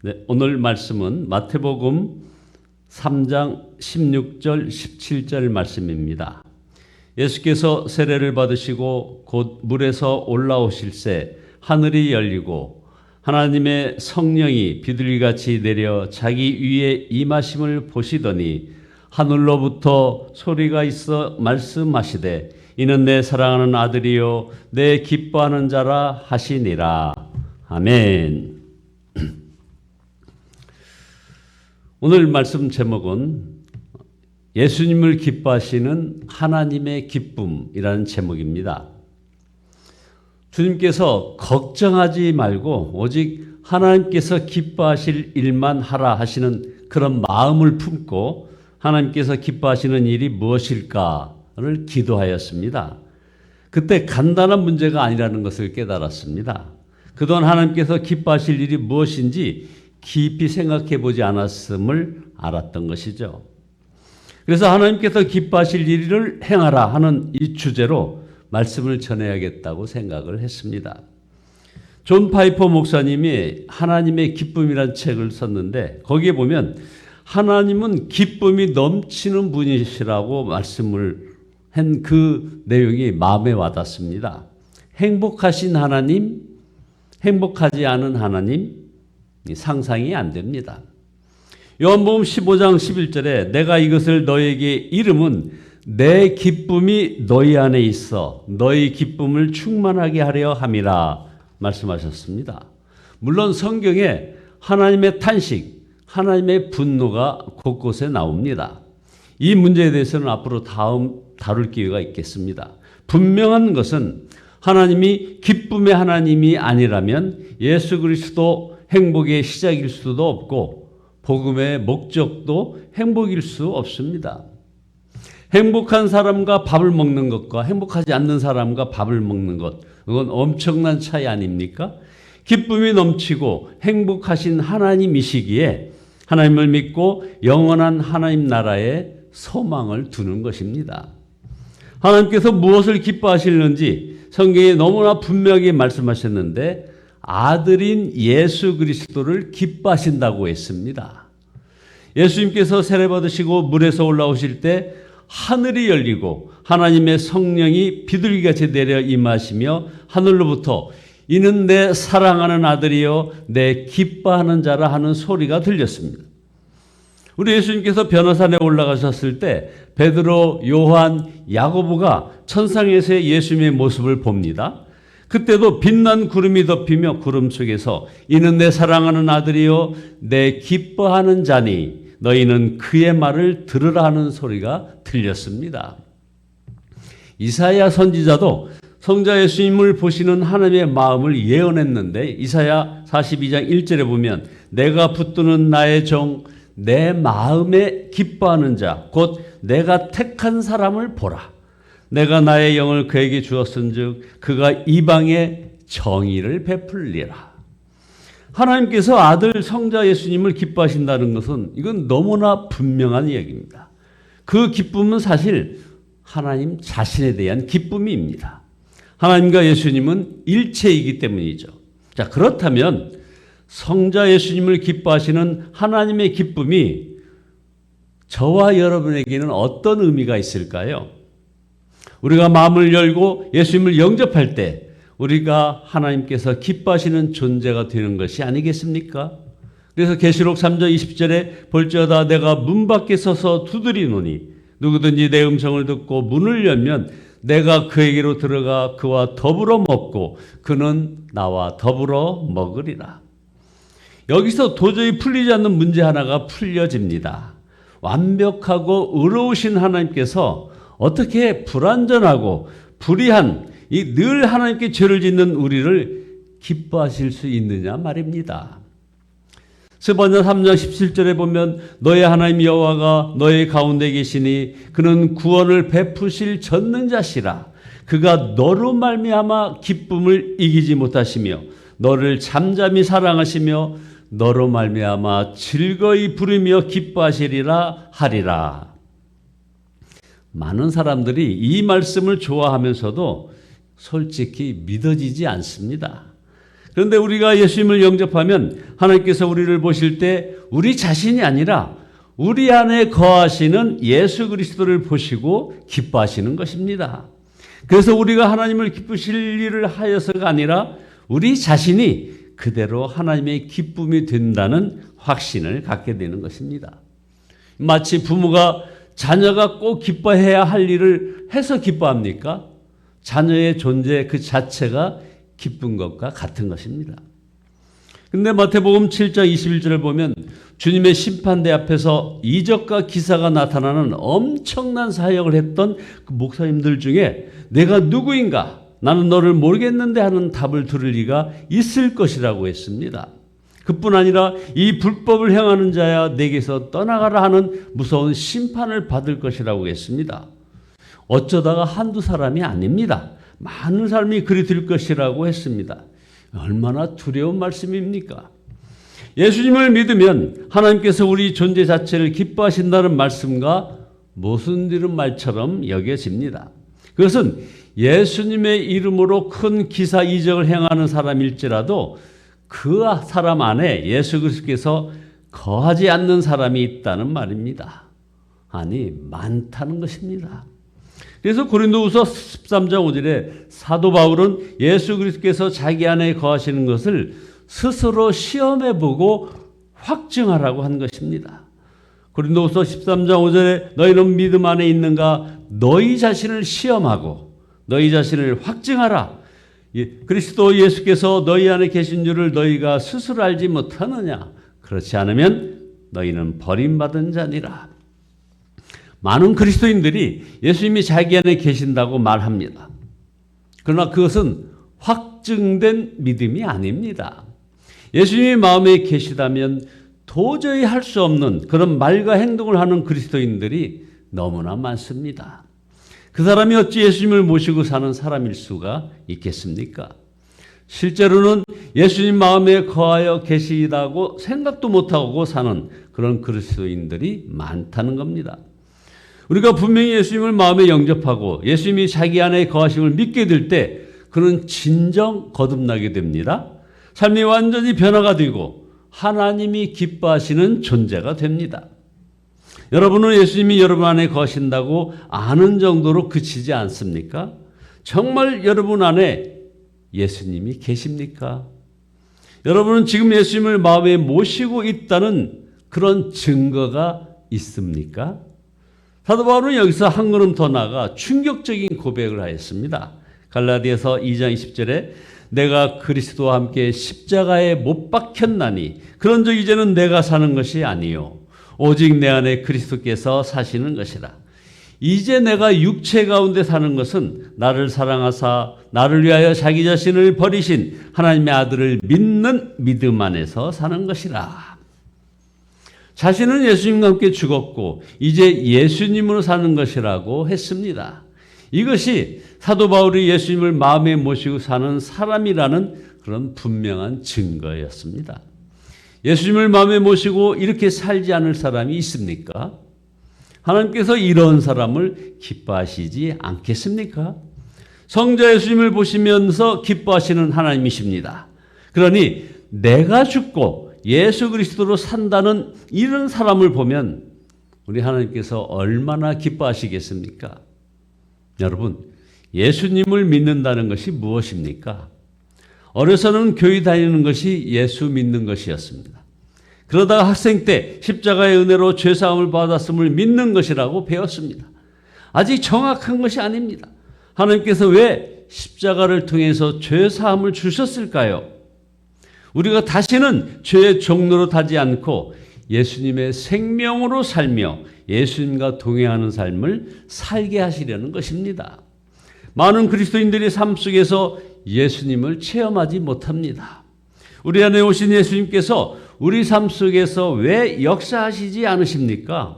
네, 오늘 말씀은 마태복음 3장 16절 17절 말씀입니다. 예수께서 세례를 받으시고 곧 물에서 올라오실새 하늘이 열리고 하나님의 성령이 비둘기같이 내려 자기 위에 임하심을 보시더니 하늘로부터 소리가 있어 말씀하시되 이는 내 사랑하는 아들이요 내 기뻐하는 자라 하시니라. 아멘. 오늘 말씀 제목은 예수님을 기뻐하시는 하나님의 기쁨이라는 제목입니다. 주님께서 걱정하지 말고 오직 하나님께서 기뻐하실 일만 하라 하시는 그런 마음을 품고 하나님께서 기뻐하시는 일이 무엇일까를 기도하였습니다. 그때 간단한 문제가 아니라는 것을 깨달았습니다. 그동안 하나님께서 기뻐하실 일이 무엇인지 깊이 생각해 보지 않았음을 알았던 것이죠. 그래서 하나님께서 기뻐하실 일을 행하라 하는 이 주제로 말씀을 전해야겠다고 생각을 했습니다. 존 파이퍼 목사님이 하나님의 기쁨이라는 책을 썼는데 거기에 보면 하나님은 기쁨이 넘치는 분이시라고 말씀을 한 그 내용이 마음에 와닿습니다. 행복하신 하나님, 행복하지 않은 하나님, 상상이 안 됩니다. 요한복음 15장 11절에 내가 이것을 너에게 이름은 내 기쁨이 너희 안에 있어 너희 기쁨을 충만하게 하려 함이라 말씀하셨습니다. 물론 성경에 하나님의 탄식, 하나님의 분노가 곳곳에 나옵니다. 이 문제에 대해서는 앞으로 다룰 기회가 있겠습니다. 분명한 것은 하나님이 기쁨의 하나님이 아니라면 예수 그리스도 행복의 시작일 수도 없고 복음의 목적도 행복일 수 없습니다. 행복한 사람과 밥을 먹는 것과 행복하지 않는 사람과 밥을 먹는 것, 그건 엄청난 차이 아닙니까? 기쁨이 넘치고 행복하신 하나님이시기에 하나님을 믿고 영원한 하나님 나라에 소망을 두는 것입니다. 하나님께서 무엇을 기뻐하시는지 성경에 너무나 분명하게 말씀하셨는데 아들인 예수 그리스도를 기뻐하신다고 했습니다. 예수님께서 세례 받으시고 물에서 올라오실 때 하늘이 열리고 하나님의 성령이 비둘기같이 내려 임하시며 하늘로부터 이는 내 사랑하는 아들이요 내 기뻐하는 자라 하는 소리가 들렸습니다. 우리 예수님께서 변화산에 올라가셨을 때 베드로, 요한, 야고보가 천상에서의 예수님의 모습을 봅니다. 그때도 빛난 구름이 덮이며 구름 속에서 이는 내 사랑하는 아들이요 내 기뻐하는 자니 너희는 그의 말을 들으라 하는 소리가 들렸습니다. 이사야 선지자도 성자 예수님을 보시는 하나님의 마음을 예언했는데 이사야 42장 1절에 보면 내가 붙드는 나의 종 내 마음에 기뻐하는 자 곧 내가 택한 사람을 보라. 내가 나의 영을 그에게 주었은즉 그가 이방에 정의를 베풀리라. 하나님께서 아들 성자 예수님을 기뻐하신다는 것은 이건 너무나 분명한 이야기입니다. 그 기쁨은 사실 하나님 자신에 대한 기쁨입니다. 하나님과 예수님은 일체이기 때문이죠. 자, 그렇다면 성자 예수님을 기뻐하시는 하나님의 기쁨이 저와 여러분에게는 어떤 의미가 있을까요? 우리가 마음을 열고 예수님을 영접할 때 우리가 하나님께서 기뻐하시는 존재가 되는 것이 아니겠습니까? 그래서 계시록 3장 20절에 볼지어다 내가 문 밖에 서서 두드리노니 누구든지 내 음성을 듣고 문을 열면 내가 그에게로 들어가 그와 더불어 먹고 그는 나와 더불어 먹으리라. 여기서 도저히 풀리지 않는 문제 하나가 풀려집니다. 완벽하고 의로우신 하나님께서 어떻게 불완전하고 불의한 이 늘 하나님께 죄를 짓는 우리를 기뻐하실 수 있느냐 말입니다. 스바냐 3장 17절에 보면 너의 하나님 여호와가 너의 가운데 계시니 그는 구원을 베푸실 전능자시라. 그가 너로 말미암아 기쁨을 이기지 못하시며 너를 잠잠히 사랑하시며 너로 말미암아 즐거이 부르며 기뻐하시리라 하리라. 많은 사람들이 이 말씀을 좋아하면서도 솔직히 믿어지지 않습니다. 그런데 우리가 예수님을 영접하면 하나님께서 우리를 보실 때 우리 자신이 아니라 우리 안에 거하시는 예수 그리스도를 보시고 기뻐하시는 것입니다. 그래서 우리가 하나님을 기쁘실 일을 하여서가 아니라 우리 자신이 그대로 하나님의 기쁨이 된다는 확신을 갖게 되는 것입니다. 마치 부모가 자녀가 꼭 기뻐해야 할 일을 해서 기뻐합니까? 자녀의 존재 그 자체가 기쁜 것과 같은 것입니다. 근데 마태복음 7장 21절을 보면 주님의 심판대 앞에서 이적과 기사가 나타나는 엄청난 사역을 했던 그 목사님들 중에 내가 누구인가? 나는 너를 모르겠는데 하는 답을 들을 리가 있을 것이라고 했습니다. 그뿐 아니라 이 불법을 행하는 자야 내게서 떠나가라 하는 무서운 심판을 받을 것이라고 했습니다. 어쩌다가 한두 사람이 아닙니다. 많은 사람이 그리 될 것이라고 했습니다. 얼마나 두려운 말씀입니까? 예수님을 믿으면 하나님께서 우리 존재 자체를 기뻐하신다는 말씀과 모순되는 말처럼 여겨집니다. 그것은 예수님의 이름으로 큰 기사 이적을 행하는 사람일지라도 그 사람 안에 예수 그리스도께서 거하지 않는 사람이 있다는 말입니다. 아니, 많다는 것입니다. 그래서 고린도후서 13장 5절에 사도 바울은 예수 그리스도께서 자기 안에 거하시는 것을 스스로 시험해보고 확증하라고 한 것입니다. 고린도후서 13장 5절에 너희는 믿음 안에 있는가? 너희 자신을 시험하고 너희 자신을 확증하라. 그리스도 예수께서 너희 안에 계신 줄을 너희가 스스로 알지 못하느냐? 그렇지 않으면 너희는 버림받은 자니라. 많은 그리스도인들이 예수님이 자기 안에 계신다고 말합니다. 그러나 그것은 확증된 믿음이 아닙니다. 예수님이 마음에 계시다면 도저히 할 수 없는 그런 말과 행동을 하는 그리스도인들이 너무나 많습니다. 그 사람이 어찌 예수님을 모시고 사는 사람일 수가 있겠습니까? 실제로는 예수님 마음에 거하여 계시다고 생각도 못하고 사는 그런 그리스도인들이 많다는 겁니다. 우리가 분명히 예수님을 마음에 영접하고 예수님이 자기 안에 거하심을 믿게 될 때 그는 진정 거듭나게 됩니다. 삶이 완전히 변화가 되고 하나님이 기뻐하시는 존재가 됩니다. 여러분은 예수님이 여러분 안에 거하신다고 아는 정도로 그치지 않습니까? 정말 여러분 안에 예수님이 계십니까? 여러분은 지금 예수님을 마음에 모시고 있다는 그런 증거가 있습니까? 사도 바울은 여기서 한 걸음 더 나아가 충격적인 고백을 하였습니다. 갈라디아서 2장 20절에 내가 그리스도와 함께 십자가에 못 박혔나니 그런즉 이제는 내가 사는 것이 아니요 오직 내 안에 그리스도께서 사시는 것이라. 이제 내가 육체 가운데 사는 것은 나를 사랑하사 나를 위하여 자기 자신을 버리신 하나님의 아들을 믿는 믿음 안에서 사는 것이라. 자신은 예수님과 함께 죽었고 이제 예수님으로 사는 것이라고 했습니다. 이것이 사도 바울이 예수님을 마음에 모시고 사는 사람이라는 그런 분명한 증거였습니다. 예수님을 마음에 모시고 이렇게 살지 않을 사람이 있습니까? 하나님께서 이런 사람을 기뻐하시지 않겠습니까? 성자 예수님을 보시면서 기뻐하시는 하나님이십니다. 그러니 내가 죽고 예수 그리스도로 산다는 이런 사람을 보면 우리 하나님께서 얼마나 기뻐하시겠습니까? 여러분, 예수님을 믿는다는 것이 무엇입니까? 어려서는 교회 다니는 것이 예수 믿는 것이었습니다. 그러다가 학생 때 십자가의 은혜로 죄사함을 받았음을 믿는 것이라고 배웠습니다. 아직 정확한 것이 아닙니다. 하나님께서 왜 십자가를 통해서 죄사함을 주셨을까요? 우리가 다시는 죄의 종로로 타지 않고 예수님의 생명으로 살며 예수님과 동행하는 삶을 살게 하시려는 것입니다. 많은 그리스도인들이 삶 속에서 예수님을 체험하지 못합니다. 우리 안에 오신 예수님께서 우리 삶 속에서 왜 역사하시지 않으십니까?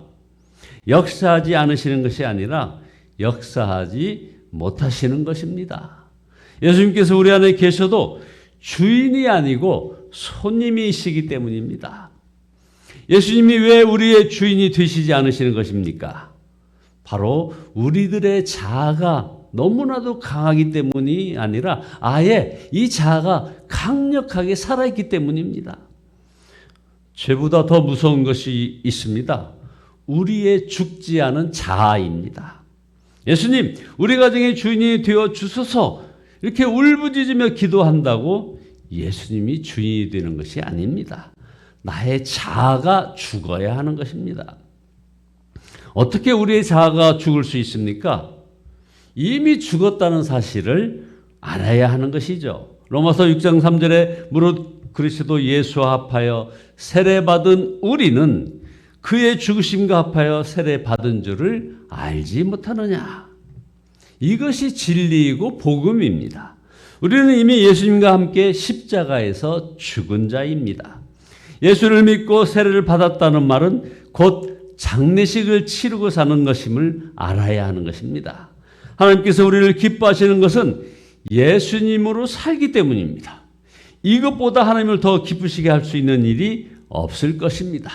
역사하지 않으시는 것이 아니라 역사하지 못하시는 것입니다. 예수님께서 우리 안에 계셔도 주인이 아니고 손님이시기 때문입니다. 예수님이 왜 우리의 주인이 되시지 않으시는 것입니까? 바로 우리들의 자아가 너무나도 강하기 때문이 아니라 아예 이 자아가 강력하게 살아있기 때문입니다. 죄보다 더 무서운 것이 있습니다. 우리의 죽지 않은 자아입니다. 예수님, 우리 가정의 주인이 되어 주소서 이렇게 울부짖으며 기도한다고 예수님이 주인이 되는 것이 아닙니다. 나의 자아가 죽어야 하는 것입니다. 어떻게 우리의 자아가 죽을 수 있습니까? 이미 죽었다는 사실을 알아야 하는 것이죠. 로마서 6장 3절에 무릇 그리스도 예수와 합하여 세례받은 우리는 그의 죽으심과 합하여 세례받은 줄을 알지 못하느냐. 이것이 진리이고 복음입니다. 우리는 이미 예수님과 함께 십자가에서 죽은 자입니다. 예수를 믿고 세례를 받았다는 말은 곧 장례식을 치르고 사는 것임을 알아야 하는 것입니다. 하나님께서 우리를 기뻐하시는 것은 예수님으로 살기 때문입니다. 이것보다 하나님을 더 기쁘시게 할 수 있는 일이 없을 것입니다.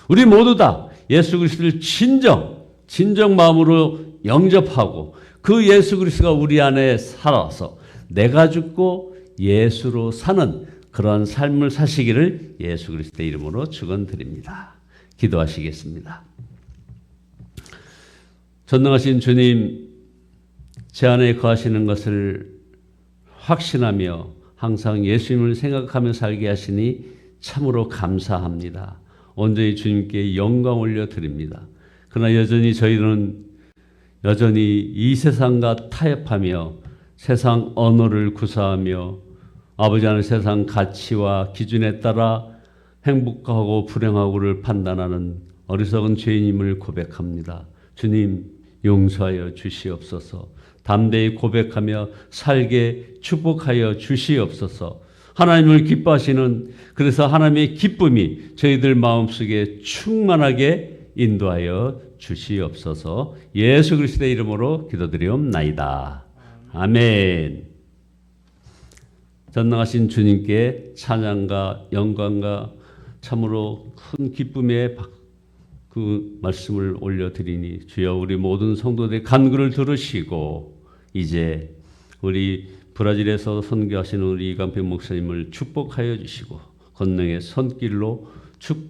우리 모두 다 예수 그리스도를 진정 마음으로 영접하고 그 예수 그리스도가 우리 안에 살아서 내가 죽고 예수로 사는 그런 삶을 사시기를 예수 그리스도의 이름으로 축원드립니다. 기도하시겠습니다. 전능하신 주님, 제 안에 거하시는 것을 확신하며 항상 예수님을 생각하며 살게 하시니 참으로 감사합니다. 온전히 주님께 영광 올려드립니다. 그러나 여전히 저희는 이 세상과 타협하며 세상 언어를 구사하며 아버지 하나님 세상 가치와 기준에 따라 행복하고 불행하고를 판단하는 어리석은 죄인임을 고백합니다. 주님, 용서하여 주시옵소서. 담대히 고백하며 살게 축복하여 주시옵소서. 하나님을 기뻐하시는, 그래서 하나님의 기쁨이 저희들 마음속에 충만하게 인도하여 주시옵소서. 예수 그리스도의 이름으로 기도드리옵나이다. 아멘. 전능하신 주님께 찬양과 영광과 참으로 큰 기쁨의 그 말씀을 올려드리니 주여, 우리 모든 성도들의 간구를 들으시고 이제 우리 브라질에서 선교하시는 우리 이간필 목사님을 축복하여 주시고 권능의 손길로 축복